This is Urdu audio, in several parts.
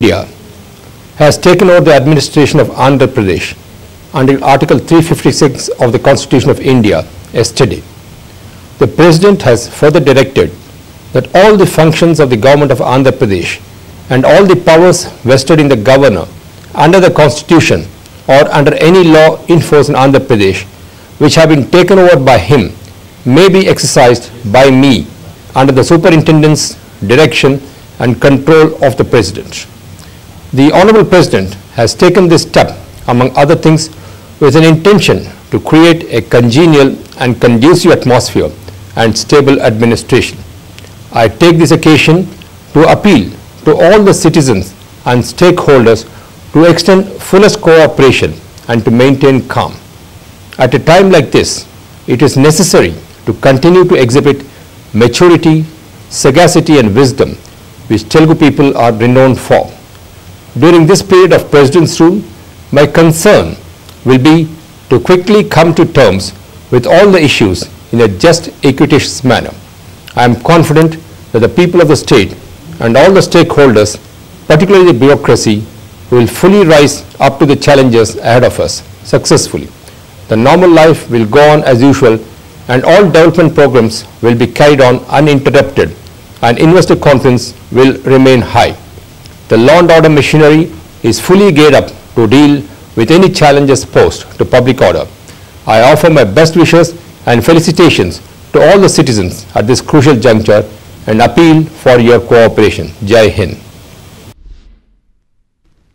India has taken over the administration of Andhra Pradesh under Article 356 of the Constitution of India yesterday. The President has further directed that all the functions of the government of Andhra Pradesh and all the powers vested in the governor under the Constitution or under any law in force in Andhra Pradesh which have been taken over by him may be exercised by me under the superintendent's direction and control of the President. The Honorable President has taken this step, among other things, with an intention to create a congenial and conducive atmosphere and stable administration. I take this occasion to appeal to all the citizens and stakeholders to extend fullest cooperation and to maintain calm. At a time like this, it is necessary to continue to exhibit maturity, sagacity and wisdom which Telugu people are renowned for. During this period of President's rule, my concern will be to quickly come to terms with all the issues in a just, equitatious manner. I am confident that the people of the state and all the stakeholders, particularly the bureaucracy, will fully rise up to the challenges ahead of us successfully. The normal life will go on as usual and all development programs will be carried on uninterrupted and investor confidence will remain high. The law and order machinery is fully geared up to deal with any challenges posed to public order. I offer my best wishes and felicitations to all the citizens at this crucial juncture and appeal for your cooperation. Jai Hind.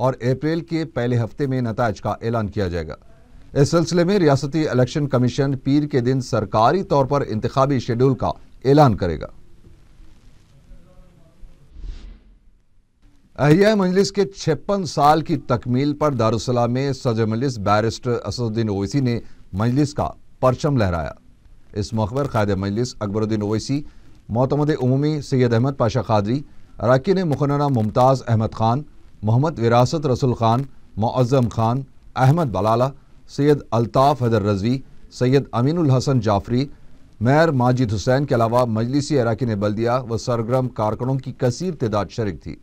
اور اپریل کے پہلے ہفتے میں نتائج کا اعلان کیا جائے گا۔ اس سلسلے میں ریاستی الیکشن کمیشن پیر کے دن سرکاری طور پر انتخابی شیڈول کا اعلان کرے گا۔ احیاء مجلس کے 56 سال کی تکمیل پر دارالسلام میں صدر مجلس بیرسٹر اسد الدین اویسی نے مجلس کا پرچم لہرایا۔ اس موقع پر قائد مجلس اکبر الدین اویسی، معتمد عمومی سید احمد پاشا قادری، اراکین مقننہ ممتاز احمد خان، محمد وراثت رسول خان، معظم خان، احمد بلالہ، سید الطاف حیدر رضوی، سید امین الحسن جعفری، میئر ماجد حسین کے علاوہ مجلسی اراکین بلدیہ و سرگرم کارکنوں کی کثیر تعداد شریک تھی۔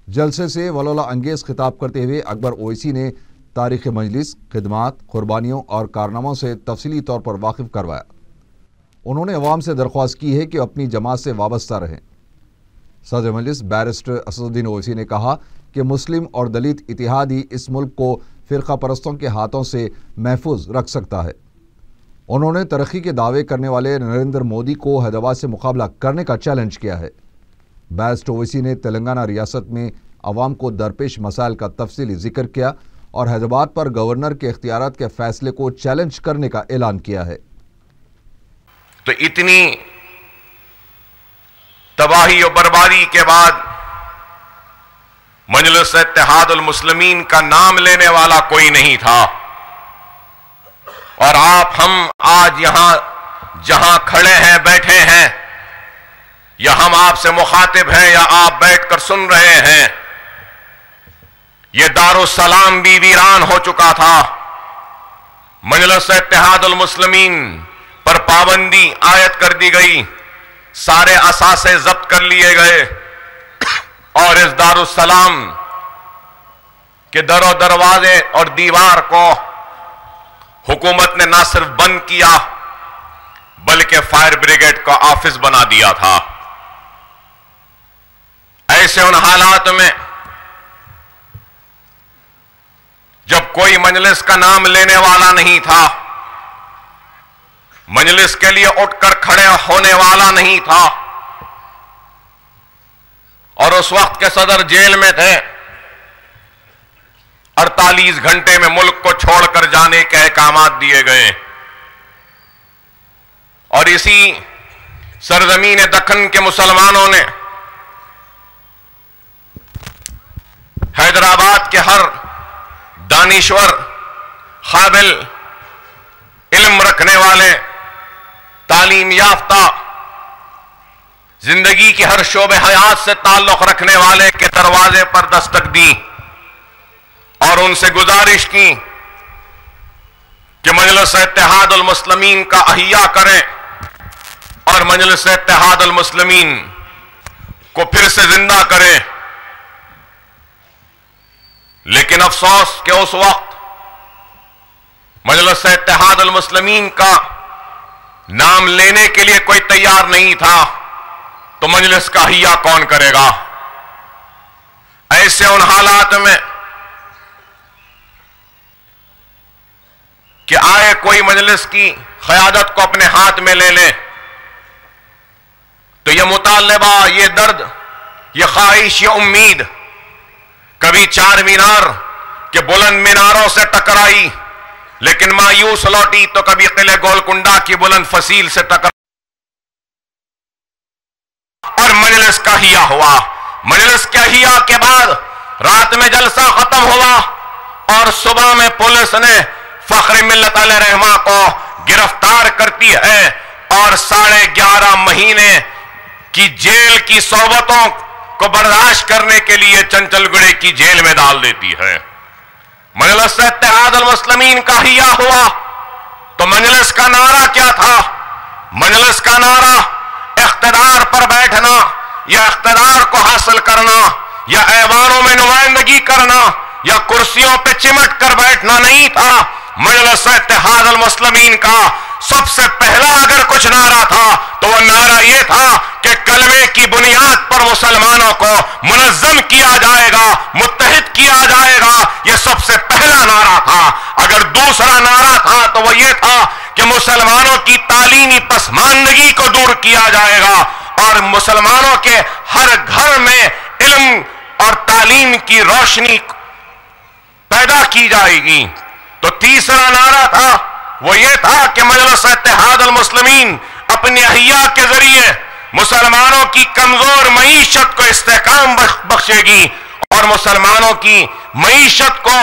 جلسے سے ولولہ انگیز خطاب کرتے ہوئے اکبر اویسی نے تاریخ مجلس، خدمات، قربانیوں اور کارناموں سے تفصیلی طور پر واقف کروایا۔ انہوں نے عوام سے درخواست کی ہے کہ اپنی جماعت سے وابستہ رہیں۔ صدر مجلس بیرسٹر اسد الدین اویسی نے کہا کہ مسلم اور دلت اتحاد ہی اس ملک کو فرقہ پرستوں کے ہاتھوں سے محفوظ رکھ سکتا ہے۔ انہوں نے ترقی کے دعوے کرنے والے نریندر مودی کو حیدرآباد سے مقابلہ کرنے کا چیلنج کیا ہے۔ بیرسٹر اویسی نے تلنگانہ ریاست میں عوام کو درپیش مسائل کا تفصیلی ذکر کیا اور حیدرآباد پر گورنر کے اختیارات کے فیصلے کو چیلنج کرنے کا اعلان کیا ہے۔ تو اتنی تباہی و بربادی کے بعد مجلس اتحاد المسلمین کا نام لینے والا کوئی نہیں تھا، اور ہم آج یہاں جہاں کھڑے ہیں، بیٹھے ہیں، یا ہم آپ سے مخاطب ہیں یا آپ بیٹھ کر سن رہے ہیں، یہ دارالسلام بھی ویران ہو چکا تھا۔ مجلس اتحاد المسلمین پر پابندی عائد کر دی گئی، سارے اثاثے ضبط کر لیے گئے، اور اس دارالسلام کے در و دروازے اور دیوار کو حکومت نے نہ صرف بند کیا بلکہ فائر بریگیڈ کا آفس بنا دیا تھا۔ ایسے ان حالات میں جب کوئی مجلس کا نام لینے والا نہیں تھا، مجلس کے لیے اٹھ کر کھڑے ہونے والا نہیں تھا، اور اس وقت کے صدر جیل میں تھے، 48 گھنٹے میں ملک کو چھوڑ کر جانے کے احکامات دیے گئے، اور اسی سرزمین دکن کے مسلمانوں نے حیدرآباد کے ہر دانشور، قابل علم رکھنے والے، تعلیم یافتہ، زندگی کی ہر شعبے حیات سے تعلق رکھنے والے کے دروازے پر دستک دی اور ان سے گزارش کی کہ مجلس اتحاد المسلمین کا احیاء کریں اور مجلس اتحاد المسلمین کو پھر سے زندہ کریں۔ لیکن افسوس کہ اس وقت مجلس اتحاد المسلمین کا نام لینے کے لیے کوئی تیار نہیں تھا، تو مجلس کا احیاء کون کرے گا؟ ایسے ان حالات میں کہ آئے کوئی مجلس کی قیادت کو اپنے ہاتھ میں لے لے، تو یہ مطالبہ، یہ درد، یہ خواہش، یہ امید کبھی چار مینار کے بلند میناروں سے ٹکرائی لیکن مایوس لوٹی، تو کبھی قلعہ گولکنڈہ کی بلند فصیل سے ٹکرائی، اور مجلس کا احیاء ہوا۔ مجلس کے احیاء کے بعد رات میں جلسہ ختم ہوا اور صبح میں پولیس نے فخر ملت علیہ رحمہ کو گرفتار کرتی ہے اور 11.5 مہینے کی جیل کی صحبتوں کو برداشت کرنے کے لیے چنچل گڑھے کی جیل میں ڈال دیتی ہے۔ مجلس اتحاد المسلمین کا احیاء ہوا تو مجلس کا نعرہ کیا تھا؟ مجلس کا نعرہ اقتدار پر بیٹھنا یا اقتدار کو حاصل کرنا یا ایوانوں میں نمائندگی کرنا یا کرسیوں پہ چمٹ کر بیٹھنا نہیں تھا۔ مجلس اتحاد المسلمین کا سب سے پہلا اگر کچھ نعرہ تھا تو وہ نعرہ یہ تھا کہ کلمے کی بنیاد پر مسلمانوں کو منظم کیا جائے گا، متحد کیا جائے گا۔ یہ سب سے پہلا نعرہ تھا۔ اگر دوسرا نعرہ تھا تو وہ یہ تھا کہ مسلمانوں کی تعلیمی پسماندگی کو دور کیا جائے گا اور مسلمانوں کے ہر گھر میں علم اور تعلیم کی روشنی پیدا کی جائے گی. تو تیسرا نعرہ تھا وہ یہ تھا کہ مجلس اتحاد المسلمین اپنی احیاء کے ذریعے مسلمانوں کی کمزور معیشت کو استحکام بخشے گی اور مسلمانوں کی معیشت کو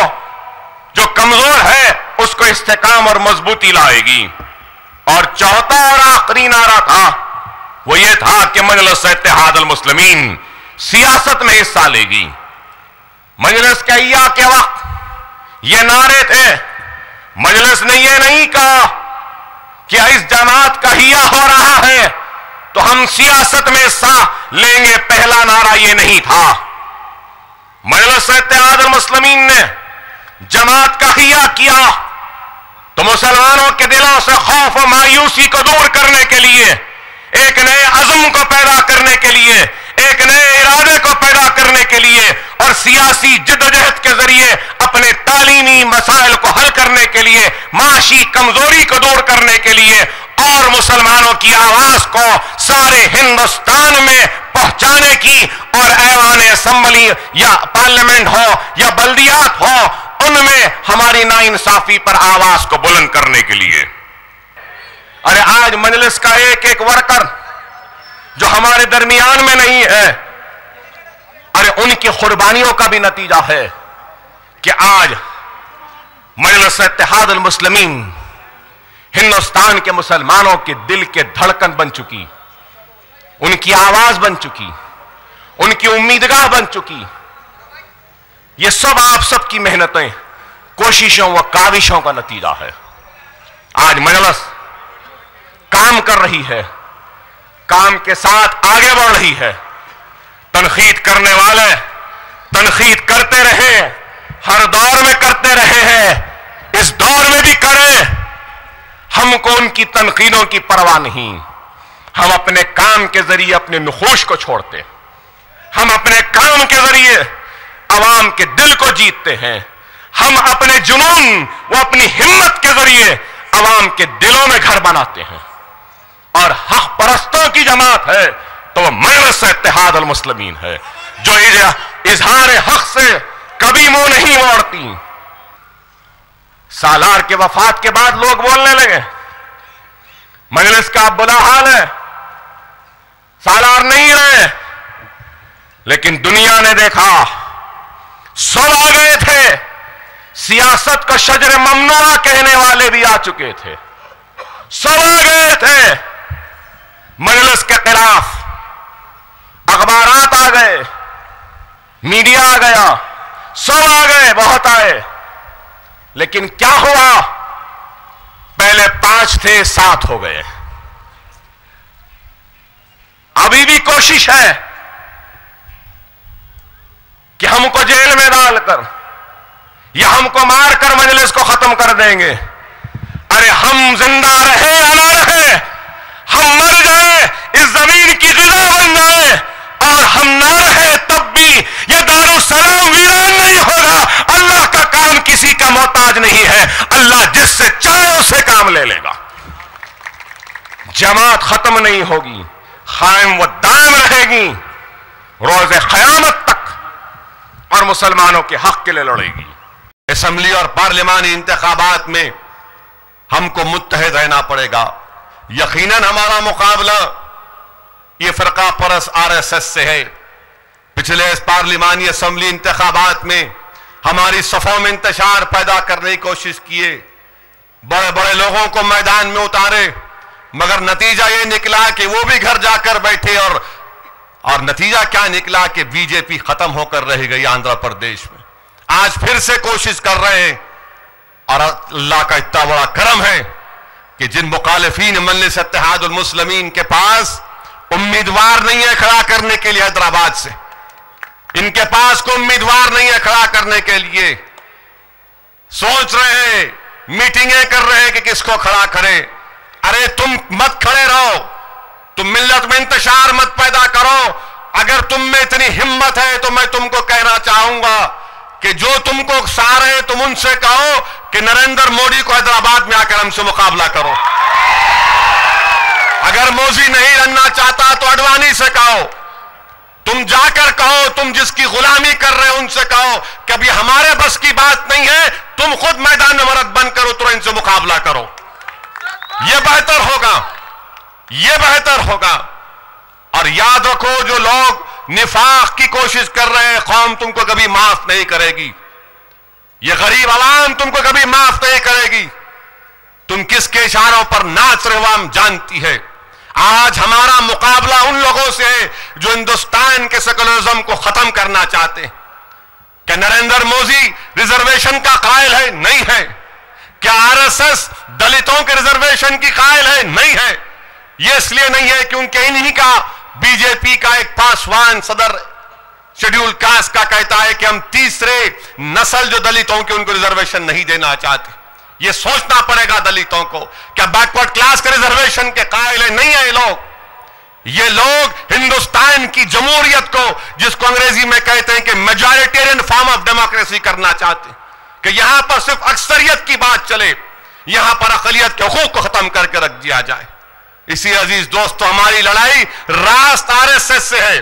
جو کمزور ہے اس کو استحکام اور مضبوطی لائے گی. اور چوتھا اور آخری نعرہ تھا وہ یہ تھا کہ مجلس اتحاد المسلمین سیاست میں حصہ لے گی. مجلس کے احیاء کے وقت یہ نعرے تھے. مجلس نے یہ نہیں کہا کہ اس جماعت کا احیاء ہو رہا ہے تو ہم سیاست میں حصہ لیں گے. پہلا نعرہ یہ نہیں تھا. مجلس اتحاد المسلمین نے جماعت کا احیاء کیا تو مسلمانوں کے دلوں سے خوف و مایوسی کو دور کرنے کے لیے, ایک نئے عزم کو پیدا کرنے کے لیے, ایک نئے ارادے کو پیدا کرنے کے لیے اور سیاسی جدوجہد کے ذریعے اپنے تعلیمی مسائل کو حل کرنے کے لیے, معاشی کمزوری کو دور کرنے کے لیے اور مسلمانوں کی آواز کو سارے ہندوستان میں پہنچانے کی اور ایوان اسمبلی یا پارلیمنٹ ہو یا بلدیات ہو ان میں ہماری ناانصافی پر آواز کو بلند کرنے کے لیے. ارے آج مجلس کا ایک ایک ورکر جو ہمارے درمیان میں نہیں ہے, ارے ان کی قربانیوں کا بھی نتیجہ ہے کہ آج مجلس اتحاد المسلمین ہندوستان کے مسلمانوں کے دل کے دھڑکن بن چکی, ان کی آواز بن چکی, ان کی امیدگاہ بن چکی. یہ سب آپ سب کی محنتیں, کوششوں و کاوشوں کا نتیجہ ہے. آج مجلس کام کر رہی ہے, کام کے ساتھ آگے بڑھ رہی ہے. تنقید کرنے والے تنقید کرتے رہے, ہر دور میں کرتے رہے ہیں, اس دور میں بھی کریں. ہم کو ان کی تنقیدوں کی پرواہ نہیں. ہم اپنے کام کے ذریعے اپنے نخوش کو چھوڑتے, ہم اپنے کام کے ذریعے عوام کے دل کو جیتتے ہیں. ہم اپنے جنون و اپنی ہمت کے ذریعے عوام کے دلوں میں گھر بناتے ہیں. اور حق پرستوں کی جماعت ہے تو وہ مجلس اتحاد المسلمین ہے جو اظہار حق سے کبھی منہ نہیں موڑتی. سالار کے وفات کے بعد لوگ بولنے لگے مجلس کا برا حال ہے, سالار نہیں رہے, لیکن دنیا نے دیکھا سب آ گئے تھے. سیاست کو شجر ممنوعہ کہنے والے بھی آ چکے تھے, سب آ گئے تھے مجلس کے خلاف. اخبارات آ گئے, میڈیا آ گیا, سب آ گئے, بہت آئے. لیکن کیا ہوا؟ پہلے 5 تھے 7 ہو گئے. ابھی بھی کوشش ہے کہ ہم کو جیل میں ڈال کر یا ہم کو مار کر مجلس کو ختم کر دیں گے. ارے ہم زندہ رہے یا نہ رہے, ہم مر جائیں, اس زمین کی غذا بن جائیں, اور ہم نہ رہے تب بھی یہ دارالسلام ویران نہیں ہوگا. اللہ کا کام کسی کا محتاج نہیں ہے, اللہ جس سے چاہے اسے کام لے لے گا. جماعت ختم نہیں ہوگی, قائم و دائم رہے گی روز قیامت تک اور مسلمانوں کے حق کے لیے لڑے گی. اسمبلی اور پارلیمانی انتخابات میں ہم کو متحد رہنا پڑے گا. یقیناً ہمارا مقابلہ یہ فرقہ پرست RSS سے ہے. پچھلے اس پارلیمانی اسمبلی انتخابات میں ہماری صفوں میں انتشار پیدا کرنے کی کوشش کیے, بڑے بڑے لوگوں کو میدان میں اتارے, مگر نتیجہ یہ نکلا کہ وہ بھی گھر جا کر بیٹھے. اور نتیجہ کیا نکلا کہ BJP ختم ہو کر رہ گئی آندھرا پردیش میں. آج پھر سے کوشش کر رہے ہیں, اور اللہ کا اتنا بڑا کرم ہے کہ جن مخالفین مجلس اتحاد المسلمین کے پاس امیدوار نہیں ہے کھڑا کرنے کے لیے حیدرآباد سے, ان کے پاس کوئی امیدوار نہیں ہے کھڑا کرنے کے لیے, سوچ رہے ہیں, میٹنگیں کر رہے ہیں کہ کس کو کھڑا کریں. ارے تم مت کھڑے رہو, تم ملت میں انتشار مت پیدا کرو. اگر تم میں اتنی ہمت ہے تو میں تم کو کہنا چاہوں گا کہ جو تم کو اکسا رہے تم ان سے کہو کہ نریندر مودی کو حیدرآباد میں آ کر ہم سے مقابلہ کرو. اگر مودی نہیں لڑنا چاہتا تو اڈوانی سے کہو, تم جا کر کہو, تم جس کی غلامی کر رہے ان سے کہو کہ کہ ابھی ہمارے بس کی بات نہیں ہے, تم خود میدان میں مرد بن کر اترو, ان سے مقابلہ کرو. یہ بہتر ہوگا, یہ بہتر ہوگا. اور یاد رکھو, جو لوگ نفاق کی کوشش کر رہے ہیں, قوم تم کو کبھی معاف نہیں کرے گی. یہ غریب عوام تم کو کبھی معاف نہیں کرے گی. تم کس کے اشاروں پر ناچ رہے ہو ہم جانتی ہے. آج ہمارا مقابلہ ان لوگوں سے ہے جو ہندوستان کے سیکولرزم کو ختم کرنا چاہتے ہیں. کیا نریندر مودی ریزرویشن کا قائل ہے؟ نہیں ہے. کیا آر ایس ایس دلتوں کے ریزرویشن کی قائل ہے؟ نہیں ہے. یہ اس لیے نہیں ہے کیونکہ انہی کا بی جے پی کا ایک پاسوان صدر شیڈیول کاسٹ کا کہتا ہے کہ ہم تیسرے نسل جو دلتوں کے ان کو ریزرویشن نہیں دینا چاہتے. یہ سوچنا پڑے گا دلتوں کو, کیا بیکورڈ کلاس کے ریزرویشن کے قائل ہے؟ نہیں ہے. یہ لوگ ہندوستان کی جمہوریت کو, جس کو انگریزی میں کہتے ہیں کہ میجورٹیرین فارم آف ڈیموکریسی کرنا چاہتے ہیں, کہ یہاں پر صرف اکثریت کی بات چلے, یہاں پر اقلیت کے حقوق کو ختم کر کے رکھ دیا جائے. اسی عزیز دوستو, ہماری لڑائی راست آر ایس ایس سے ہے.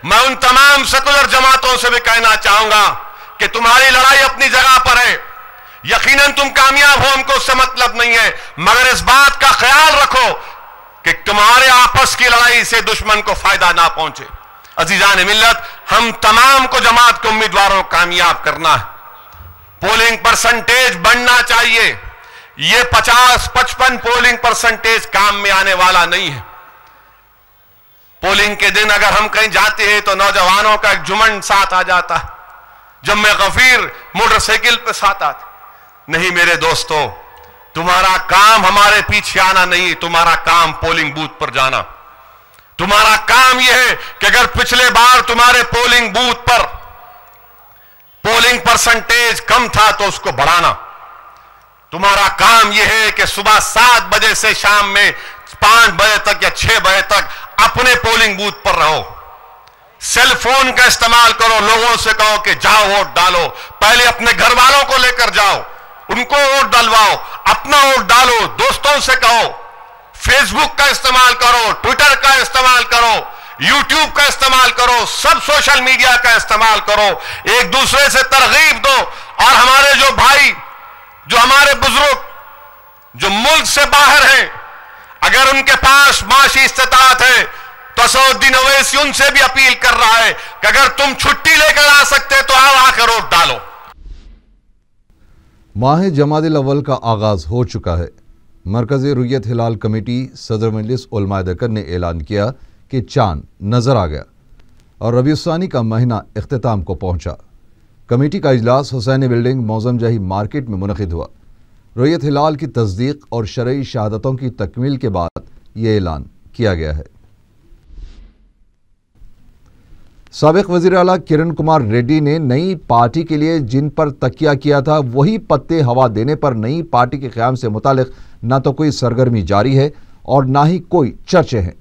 میں ان تمام سیکولر جماعتوں سے بھی کہنا چاہوں گا کہ تمہاری لڑائی اپنی جگہ پر ہے, یقیناً تم کامیاب ہو, ہم کو اس سے مطلب نہیں ہے, مگر اس بات کا خیال رکھو کہ تمہارے آپس کی لڑائی سے دشمن کو فائدہ نہ پہنچے. عزیزان ملت, ہم تمام کو جماعت کے امیدواروں کو کامیاب کرنا ہے. پولنگ پرسنٹیج بڑھنا چاہیے. یہ 50-55 پولنگ پرسنٹیج کام میں آنے والا نہیں ہے. پولنگ کے دن اگر ہم کہیں جاتے ہیں تو نوجوانوں کا ایک جمنڈ ساتھ آ جاتا ہے, جب میں غفیر موٹر سائیکل پہ ساتھ آتا. نہیں میرے دوستو, تمہارا کام ہمارے پیچھے آنا نہیں, تمہارا کام پولنگ بوتھ پر جانا. تمہارا کام یہ ہے کہ اگر پچھلے بار تمہارے پولنگ بوتھ پر پولنگ پرسنٹیج کم تھا تو اس کو بڑھانا. تمہارا کام یہ ہے کہ صبح 7 بجے سے شام میں 5 بجے تک یا 6 بجے تک اپنے پولنگ بوتھ پر رہو. سیل فون کا استعمال کرو, لوگوں سے کہو کہ جاؤ ووٹ ڈالو. پہلے اپنے گھر والوں کو لے کر جاؤ, ان کو ووٹ ڈلواؤ, اپنا ووٹ ڈالو. دوستوں سے کہو, فیس بک کا استعمال کرو, ٹویٹر کا استعمال کرو, یوٹیوب کا استعمال کرو, سب سوشل میڈیا کا استعمال کرو. ایک دوسرے سے ترغیب دو. اور ہمارے جو بھائی, جو ہمارے بزرگ جو ملک سے باہر ہیں, اگر ان کے پاس معاشی استطاعت ہے تو اسدالدین اویسی ان سے بھی اپیل کر رہا ہے کہ اگر تم چھٹی لے کر آ سکتے تو آؤ, آ کر ووٹ ڈالو. ماہ جمادی الاول کا آغاز ہو چکا ہے. مرکزی رؤیت ہلال کمیٹی صدر مجلس علماء دکن نے اعلان کیا کہ چاند نظر آ گیا اور ربیع الثانی کا مہینہ اختتام کو پہنچا. کمیٹی کا اجلاس حسینی بلڈنگ موزم جاہی مارکیٹ میں منعقد ہوا. رؤیت ہلال کی تصدیق اور شرعی شہادتوں کی تکمیل کے بعد یہ اعلان کیا گیا ہے. سابق وزیر اعلیٰ کرن کمار ریڈی نے نئی پارٹی کے لیے جن پر تکیہ کیا تھا وہی پتے ہوا دینے پر نئی پارٹی کے قیام سے متعلق نہ تو کوئی سرگرمی جاری ہے اور نہ ہی کوئی چرچے ہیں.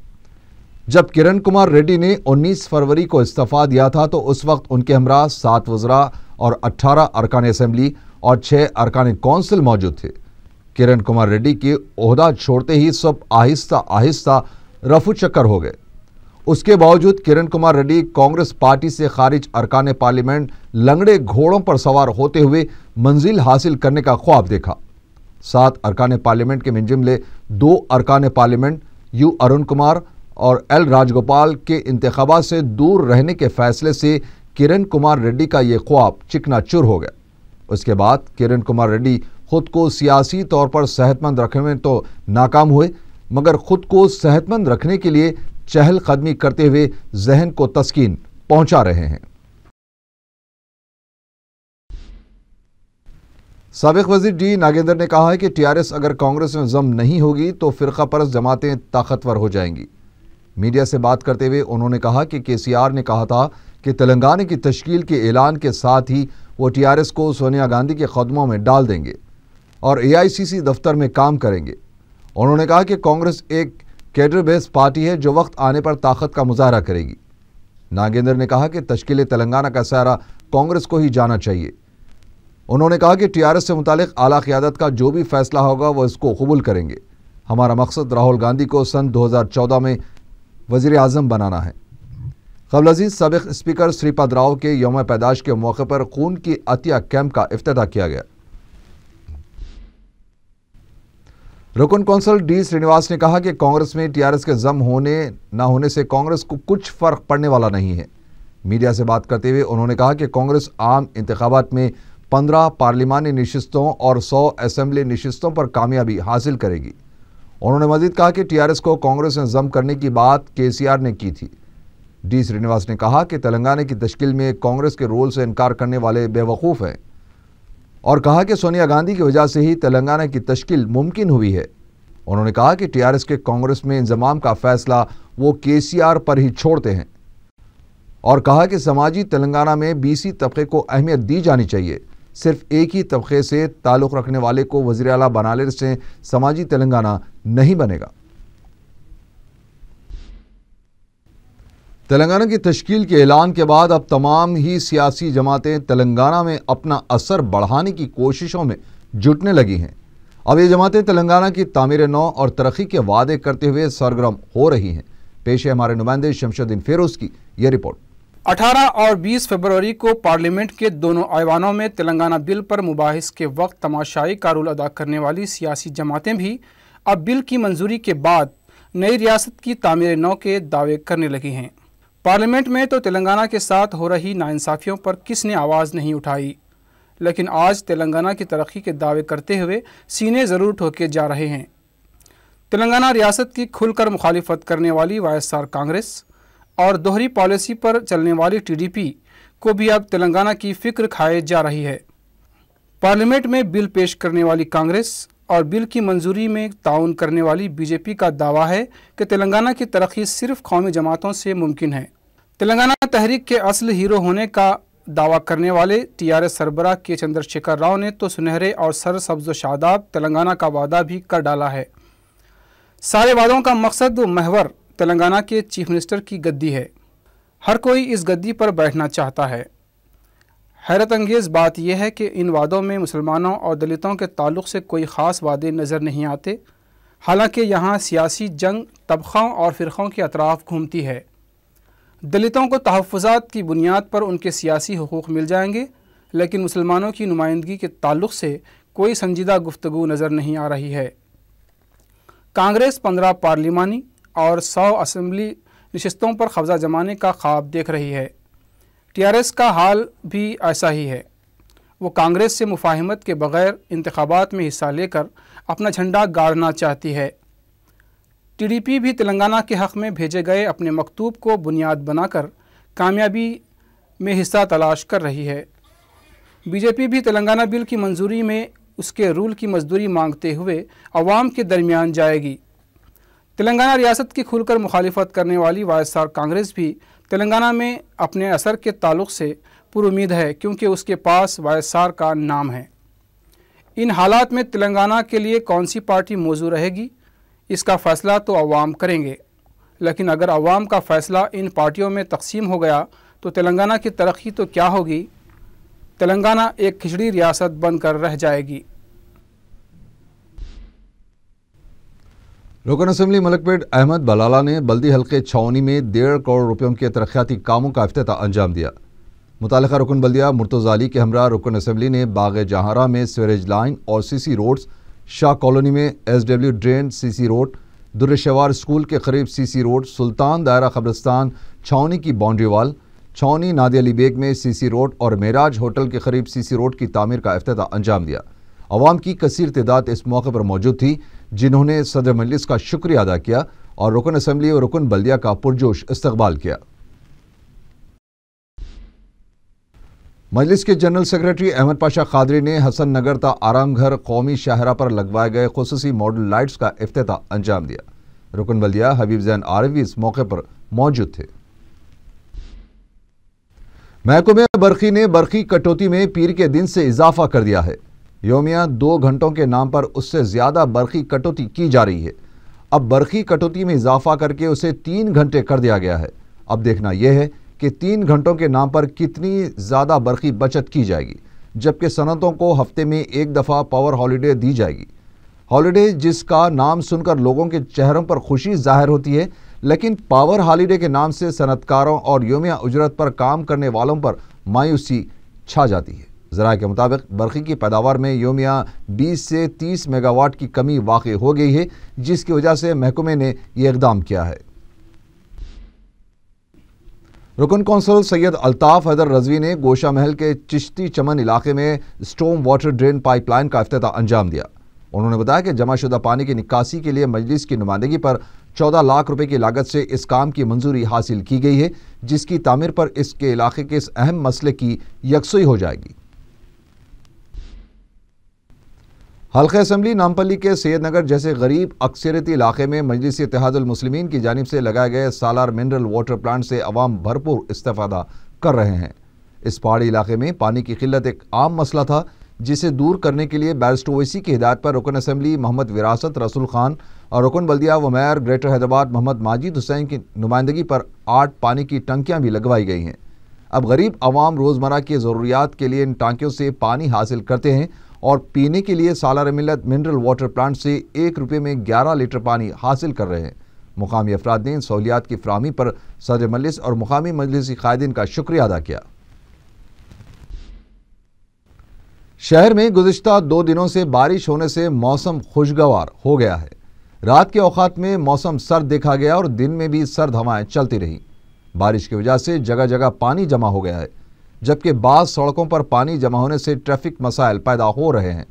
جب کرن کمار ریڈی نے 19 فروری کو استعفیٰ دیا تھا تو اس وقت ان کے ہمراہ 7 وزراء اور 18 ارکان اسمبلی اور 6 ارکان کونسل موجود تھے. کرن کمار ریڈی کے عہدہ چھوڑتے ہی سب آہستہ آہستہ رفو چکر ہو گئے. اس کے باوجود کرن کمار ریڈی کانگریس پارٹی سے خارج ارکان پارلیمنٹ لنگڑے گھوڑوں پر سوار ہوتے ہوئے منزل حاصل کرنے کا خواب دیکھا. 7 ارکان پارلیمنٹ کے من جملے 2 ارکان پارلیمنٹ یو ارون کمار اور ایل راج گوپال کے انتخابات سے دور رہنے کے فیصلے سے کرن کمار ریڈی کا یہ خواب چکنا چور ہو گیا. اس کے بعد کرن کمار ریڈی خود کو سیاسی طور پر صحت مند رکھنے میں تو ناکام ہوئے مگر خود کو صحت مند رکھنے کے لیے چہل قدمی کرتے ہوئے ذہن کو تسکین پہنچا رہے ہیں. سابق وزیر ڈی ناگیندر نے کہا ہے کہ ٹی آر ایس اگر کانگریس میں ضم نہیں ہوگی تو فرقہ پرست جماعتیں طاقتور ہو جائیں گی. میڈیا سے بات کرتے ہوئے انہوں نے کہا کہ کے سی آر نے کہا تھا کہ تلنگانہ کی تشکیل کے اعلان کے ساتھ ہی وہ ٹی آر ایس کو سونیا گاندھی کے قدموں میں ڈال دیں گے اور اے آئی سی سی دفتر میں کام کریں گے. انہوں نے کہا کہ کانگریس ایک کیڈر بیس پارٹی ہے جو وقت آنے پر طاقت کا مظاہرہ کرے گی. ناگیندر نے کہا کہ تشکیل تلنگانہ کا سہرا کانگریس کو ہی جانا چاہیے. انہوں نے کہا کہ ٹی آر ایس سے متعلق اعلیٰ قیادت کا جو بھی فیصلہ ہوگا وہ اس کو قبول کریں گے. ہمارا مقصد راہل گاندھی کو سن 2014 میں وزیر اعظم بنانا ہے. قبل ازیں سابق اسپیکر سری پد راؤ کے یوم پیدائش کے موقع پر خون کی عطیہ کیمپ کا افتتاح کیا گیا۔ رکن کونسل ڈی سرینواس نے کہا کہ کانگریس میں ٹی آر ایس کے ضم ہونے نہ ہونے سے کانگریس کو کچھ فرق پڑنے والا نہیں ہے۔ میڈیا سے بات کرتے ہوئے انہوں نے کہا کہ کانگریس عام انتخابات میں 15 پارلیمانی نشستوں اور 100 اسمبلی نشستوں پر کامیابی حاصل کرے گی۔ انہوں نے مزید کہا کہ ٹی آر ایس کو کانگریس میں ضم کرنے کی بات کے سی آر نے کی تھی۔ ڈی سرینواس نے کہا کہ تلنگانہ کی تشکیل میں کانگریس کے رول سے انکار کرنے والے بے وقوف ہیں اور کہا کہ سونیا گاندھی کی وجہ سے ہی تلنگانہ کی تشکیل ممکن ہوئی ہے۔ انہوں نے کہا کہ ٹی آر ایس کے کانگریس میں انضمام کا فیصلہ وہ کے سی آر پر ہی چھوڑتے ہیں اور کہا کہ سماجی تلنگانہ میں بی سی طبقے کو اہمیت دی جانی چاہیے۔ صرف ایک ہی طبقے سے تعلق رکھنے والے کو وزیر اعلیٰ بنانے سے سماجی تلنگانہ نہیں بنے گا۔ تلنگانہ کی تشکیل کے اعلان کے بعد اب تمام ہی سیاسی جماعتیں تلنگانہ میں اپنا اثر بڑھانے کی کوششوں میں جٹنے لگی ہیں۔ اب یہ جماعتیں تلنگانہ کی تعمیر نو اور ترقی کے وعدے کرتے ہوئے سرگرم ہو رہی ہیں۔ پیش ہے ہمارے نمائندے شمشید الدین فیروز کی یہ رپورٹ۔ 18 اور 20 فروری کو پارلیمنٹ کے دونوں ایوانوں میں تلنگانہ بل پر مباحث کے وقت تماشائی کا رول ادا کرنے والی سیاسی جماعتیں بھی اب بل کی منظوری کے بعد نئی ریاست کی تعمیر نو کے دعوے کرنے لگی ہیں۔ پارلیمنٹ میں تو تلنگانہ کے ساتھ ہو رہی ناانصافیوں پر کس نے آواز نہیں اٹھائی، لیکن آج تلنگانہ کی ترقی کے دعوے کرتے ہوئے سینے ضرور ٹھوکے جا رہے ہیں۔ تلنگانہ ریاست کی کھل کر مخالفت کرنے والی وائی ایس آر کانگریس اور دوہری پالیسی پر چلنے والی ٹی ڈی پی کو بھی اب تلنگانہ کی فکر کھائے جا رہی ہے۔ پارلیمنٹ میں بل پیش کرنے والی کانگریس اور بل کی منظوری میں تعاون کرنے والی بی جے پی کا دعویٰ ہے کہ تلنگانہ کی ترقی صرف قومی جماعتوں سے ممکن ہے۔ تلنگانہ تحریک کے اصل ہیرو ہونے کا دعویٰ کرنے والے ٹی آر ایس سربراہ کے چندر شیکھر راؤ نے تو سنہرے اور سر سبز و شاداب تلنگانہ کا وعدہ بھی کر ڈالا ہے۔ سارے وعدوں کا مقصد و محور تلنگانہ کے چیف منسٹر کی گدی ہے۔ ہر کوئی اس گدی پر بیٹھنا چاہتا ہے۔ حیرت انگیز بات یہ ہے کہ ان وعدوں میں مسلمانوں اور دلتوں کے تعلق سے کوئی خاص وعدے نظر نہیں آتے، حالانکہ یہاں سیاسی جنگ طبقوں اور فرقوں کے اطراف گھومتی ہے۔ دلتوں کو تحفظات کی بنیاد پر ان کے سیاسی حقوق مل جائیں گے، لیکن مسلمانوں کی نمائندگی کے تعلق سے کوئی سنجیدہ گفتگو نظر نہیں آ رہی ہے۔ کانگریس 15 پارلیمانی اور 100 اسمبلی نشستوں پر قبضہ جمانے کا خواب دیکھ رہی ہے۔ ٹی آر ایس کا حال بھی ایسا ہی ہے۔ وہ کانگریس سے مفاہمت کے بغیر انتخابات میں حصہ لے کر اپنا جھنڈا گاڑنا چاہتی ہے۔ ٹی ڈی پی بھی تلنگانہ کے حق میں بھیجے گئے اپنے مکتوب کو بنیاد بنا کر کامیابی میں حصہ تلاش کر رہی ہے۔ بی جے پی بھی تلنگانہ بل کی منظوری میں اس کے رول کی مزدوری مانگتے ہوئے عوام کے درمیان جائے گی۔ تلنگانہ ریاست کی کھل کر مخالفت کرنے والی وائی ایس آر کانگریس بھی تلنگانہ میں اپنے اثر کے تعلق سے پر امید ہے، کیونکہ اس کے پاس وائی ایس آر کا نام ہے۔ ان حالات میں تلنگانہ کے لیے کون سی پارٹی موزوں رہے گی، اس کا فیصلہ تو عوام کریں گے، لیکن اگر عوام کا فیصلہ ان پارٹیوں میں تقسیم ہو گیا تو تلنگانہ کی ترقی تو کیا ہوگی؟ تلنگانہ ایک کھچڑی ریاست بن کر رہ جائے گی۔ رکن اسمبلی ملک پیٹ احمد بلالہ نے بلدی حلقے چھاؤنی میں 1.5 کروڑ روپیوں کے ترقیاتی کاموں کا افتتاح انجام دیا۔ متعلقہ رکن بلدیہ مرتضی علی کے ہمراہ رکن اسمبلی نے باغ جہاں میں سیوریج لائن اور سی سی روڈز، شاہ کالونی میں ایس ڈبلیو ڈرین سی سی روڈ، در شوار اسکول کے قریب سی سی روڈ، سلطان دائرہ قبرستان چھاؤنی کی باؤنڈری وال، چھاؤنی نادی علی بیگ میں سی سی روڈ اور معراج ہوٹل کے قریب سی سی روڈ کی تعمیر کا افتتاح انجام دیا۔ عوام کی کثیر تعداد اس موقع پر موجود تھی، جنہوں نے صدر مجلس کا شکریہ ادا کیا اور رکن اسمبلی اور رکن بلدیہ کا پرجوش استقبال کیا۔ مجلس کے جنرل سیکریٹری احمد پاشا قادری نے حسن نگر تا آرام گھر قومی شاہراہ پر لگوائے گئے خصوصی ماڈل لائٹس کا افتتاح انجام دیا۔ رکن بلدیہ حبیب زین عارفی اس موقع پر موجود تھے۔ محکمہ برقی نے برقی کٹوتی میں پیر کے دن سے اضافہ کر دیا ہے۔ یومیہ 2 گھنٹوں کے نام پر اس سے زیادہ برقی کٹوتی کی جا رہی ہے۔ اب برقی کٹوتی میں اضافہ کر کے اسے 3 گھنٹے کر دیا گیا ہے۔ اب دیکھنا یہ ہے کہ 3 گھنٹوں کے نام پر کتنی زیادہ برقی بچت کی جائے گی، جبکہ صنعتوں کو ہفتے میں 1 دفعہ پاور ہالیڈے دی جائے گی۔ ہالیڈے جس کا نام سن کر لوگوں کے چہروں پر خوشی ظاہر ہوتی ہے، لیکن پاور ہالیڈے کے نام سے صنعتکاروں اور یومیہ اجرت پر کام کرنے والوں پر مایوسی چھا جاتی ہے۔ ذرائع کے مطابق برقی کی پیداوار میں یومیہ 20 سے 30 میگا واٹ کی کمی واقع ہو گئی ہے، جس کی وجہ سے محکمے نے یہ اقدام کیا ہے۔ رکن کونسل سید الطاف حیدر رضوی نے گوشہ محل کے چشتی چمن علاقے میں storm water drain pipe line کا افتتاح انجام دیا۔ انہوں نے بتایا کہ جمع شدہ پانی کی نکاسی کے لیے مجلس کی نمائندگی پر 14 لاکھ روپے کی لاگت سے اس کام کی منظوری حاصل کی گئی ہے، جس کی تعمیر پر اس کے علاقے کے اس اہم مسئلے کی یکسوئی ہو جائے گی۔ حلقہ اسمبلی نامپلی کے سید نگر جیسے غریب اکثریتی علاقے میں مجلس اتحاد المسلمین کی جانب سے لگائے گئے سالار منرل واٹر پلانٹ سے عوام بھرپور استفادہ کر رہے ہیں۔ اس پہاڑی علاقے میں پانی کی قلت ایک عام مسئلہ تھا، جسے دور کرنے کے لیے بیرسٹر اویسی کی ہدایت پر رکن اسمبلی محمد وراثت رسول خان اور رکن بلدیہ و میئر گریٹر حیدرآباد محمد ماجد حسین کی نمائندگی پر 8 پانی کی ٹنکیاں بھی لگوائی گئی ہیں۔ اب غریب عوام روزمرہ کی ضروریات کے لیے ان ٹانکیوں سے پانی حاصل کرتے ہیں اور پینے کے لیے سالار ملت منرل واٹر پلانٹ سے 1 روپے میں 11 لیٹر پانی حاصل کر رہے ہیں۔ مقامی افراد نے ان سہولیات کی فراہمی پر صدر مجلس اور مقامی مجلسی قائدین کا شکریہ ادا کیا۔ شہر میں گزشتہ 2 دنوں سے بارش ہونے سے موسم خوشگوار ہو گیا ہے۔ رات کے اوقات میں موسم سرد دیکھا گیا اور دن میں بھی سرد ہوائیں چلتی رہیں۔ بارش کی وجہ سے جگہ جگہ پانی جمع ہو گیا ہے، جبکہ بعض سڑکوں پر پانی جمع ہونے سے ٹریفک مسائل پیدا ہو رہے ہیں۔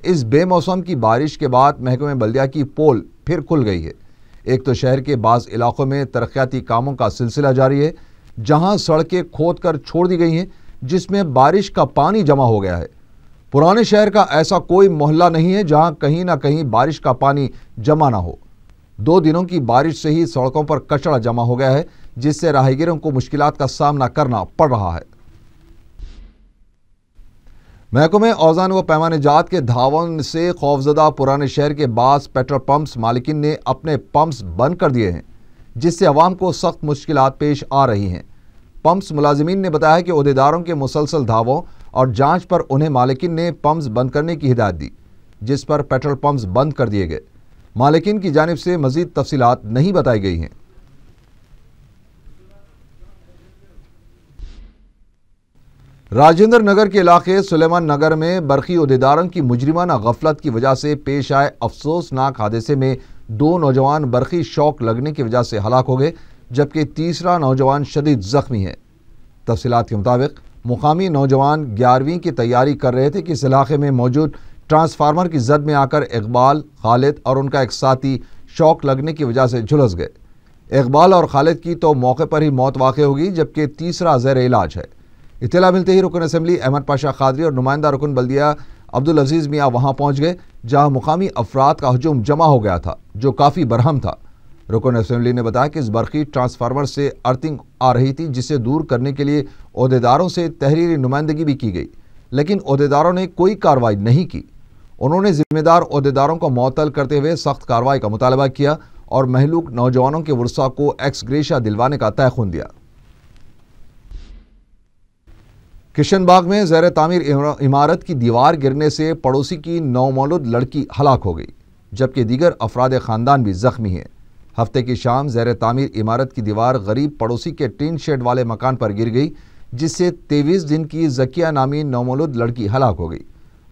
اس بے موسم کی بارش کے بعد محکمہ بلدیہ کی پول پھر کھل گئی ہے۔ ایک تو شہر کے بعض علاقوں میں ترقیاتی کاموں کا سلسلہ جاری ہے، جہاں سڑکیں کھود کر چھوڑ دی گئی ہیں، جس میں بارش کا پانی جمع ہو گیا ہے۔ پرانے شہر کا ایسا کوئی محلہ نہیں ہے جہاں کہیں نہ کہیں بارش کا پانی جمع نہ ہو۔ 2 دنوں کی بارش سے ہی سڑکوں پر کچرا جمع ہو گیا ہے، جس سے راہگیروں کو مشکلات کا سامنا کرنا پڑ رہا ہے۔ محکمہ اوزان و پیمانہ جات کے دھاون سے خوفزدہ پرانے شہر کے بعض پیٹرول پمپس مالکین نے اپنے پمپس بند کر دیے ہیں، جس سے عوام کو سخت مشکلات پیش آ رہی ہیں۔ پمپس ملازمین نے بتایا کہ عہدیداروں کے مسلسل دعووں اور جانچ پر انہیں مالکین نے پمپس بند کرنے کی ہدایت دی، جس پر پیٹرول پمپس بند کر دیے گئے۔ مالکین کی جانب سے مزید تفصیلات نہیں بتائی گئی ہیں۔ راجندر نگر کے علاقے سلیمان نگر میں برقی عہدیداروں کی مجرمانہ غفلت کی وجہ سے پیش آئے افسوسناک حادثے میں 2 نوجوان برقی شاک لگنے کی وجہ سے ہلاک ہو گئے، جبکہ تیسرا نوجوان شدید زخمی ہے۔ تفصیلات کے مطابق مقامی نوجوان 11ویں کی تیاری کر رہے تھے کہ اس علاقے میں موجود ٹرانسفارمر کی زد میں آ کر اقبال، خالد اور ان کا ایک ساتھی شاک لگنے کی وجہ سے جھلس گئے۔ اقبال اور خالد کی تو موقع پر ہی موت واقع ہوگی، جبکہ تیسرا زیر علاج ہے۔ اطلاع ملتے ہی رکن اسمبلی احمد پاشا قادری اور نمائندہ رکن بلدیہ عبدالعزیز میاں وہاں پہنچ گئے، جہاں مقامی افراد کا ہجوم جمع ہو گیا تھا، جو کافی برہم تھا۔ رکن اسمبلی نے بتایا کہ اس برقی ٹرانسفارمر سے ارتھنگ آ رہی تھی، جسے دور کرنے کے لیے عہدیداروں سے تحریری نمائندگی بھی کی گئی، لیکن عہدیداروں نے کوئی کارروائی نہیں کی۔ انہوں نے ذمہ دار عہدیداروں کو معطل کرتے ہوئے سخت کارروائی کا مطالبہ کیا اور مہلوک نوجوانوں کے ورثاء کو ایکس گریشیا دلوانے کا تیقن دیا۔ کشن باغ میں زیر تعمیر عمارت کی دیوار گرنے سے پڑوسی کی نومولود لڑکی ہلاک ہو گئی، جبکہ دیگر افراد خاندان بھی زخمی ہیں۔ ہفتے کی شام زیر تعمیر عمارت کی دیوار غریب پڑوسی کے ٹین شیڈ والے مکان پر گر گئی، جس سے 23 دن کی زکیہ نامی نومولود لڑکی ہلاک ہو گئی۔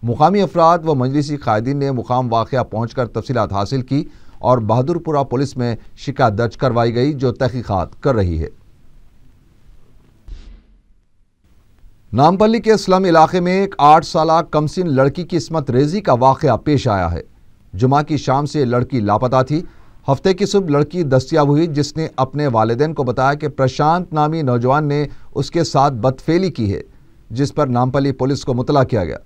مقامی افراد و مجلسی قائدین نے مقام واقعہ پہنچ کر تفصیلات حاصل کی اور بہادر پورہ پولیس میں شکایت درج کروائی گئی، جو تحقیقات کر رہی ہے۔ نامپلی کے سلم علاقے میں ایک 8 سالہ کمسن لڑکی کی عصمت ریزی کا واقعہ پیش آیا ہے۔ جمعہ کی شام سے لڑکی لاپتہ تھی۔ ہفتے کی صبح لڑکی دستیاب ہوئی، جس نے اپنے والدین کو بتایا کہ پرشانت نامی نوجوان نے اس کے ساتھ بدفعلی کی ہے، جس پر نامپلی پولیس کو مطلع کیا گیا۔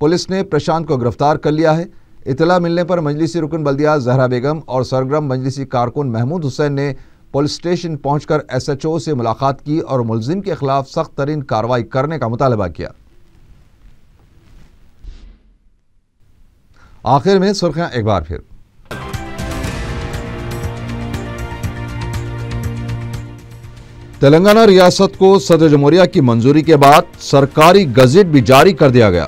پولیس نے پرشانت کو گرفتار کر لیا ہے۔ اطلاع ملنے پر مجلسی رکن بلدیہ زہرا بیگم اور سرگرم مجلسی کارکن محمود حسین نے پولیس اسٹیشن پہنچ کر ایس ایچ او سے ملاقات کی اور ملزم کے خلاف سخت ترین کارروائی کرنے کا مطالبہ کیا۔ آخر میں سرخیاں ایک بار پھر۔ تلنگانہ ریاست کو صدر جمہوریہ کی منظوری کے بعد سرکاری گزٹ بھی جاری کر دیا گیا۔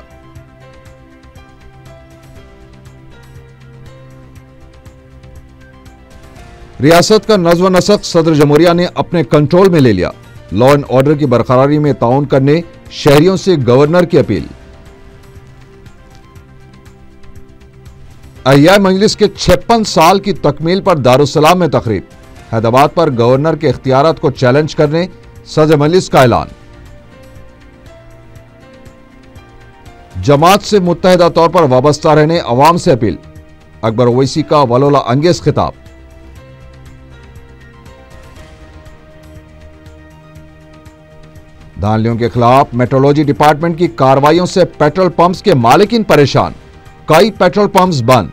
ریاست کا نظم و نسق صدر جمہوریہ نے اپنے کنٹرول میں لے لیا، لا اینڈ آرڈر کی برقراری میں تعاون کرنے شہریوں سے گورنر کی اپیل۔ احیاء مجلس کے 56 سال کی تکمیل پر دارالسلام میں تقریب، حیدرآباد پر گورنر کے اختیارات کو چیلنج کرنے صدر مجلس کا اعلان۔ جماعت سے متحدہ طور پر وابستہ رہنے عوام سے اپیل، اکبر اویسی کا ولولہ انگیز خطاب۔ دھاندلیوں کے خلاف میٹرولوجی ڈپارٹمنٹ کی کارروائیوں سے پیٹرول پمپس کے مالکین پریشان، کئی پیٹرول پمپس بند۔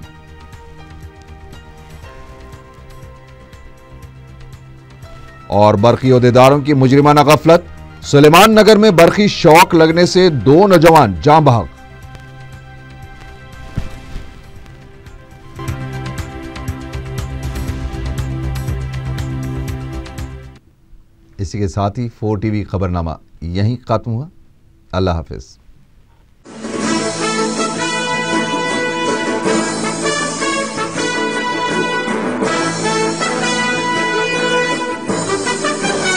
اور برقی عہدیداروں کی مجرمانہ غفلت، سلیمان نگر میں برقی شاک لگنے سے 2 نوجوان جاں بحق۔ اسی کے ساتھ ہی 4 ٹی وی خبرنامہ یہیں ختم ہوا۔ اللہ حافظ۔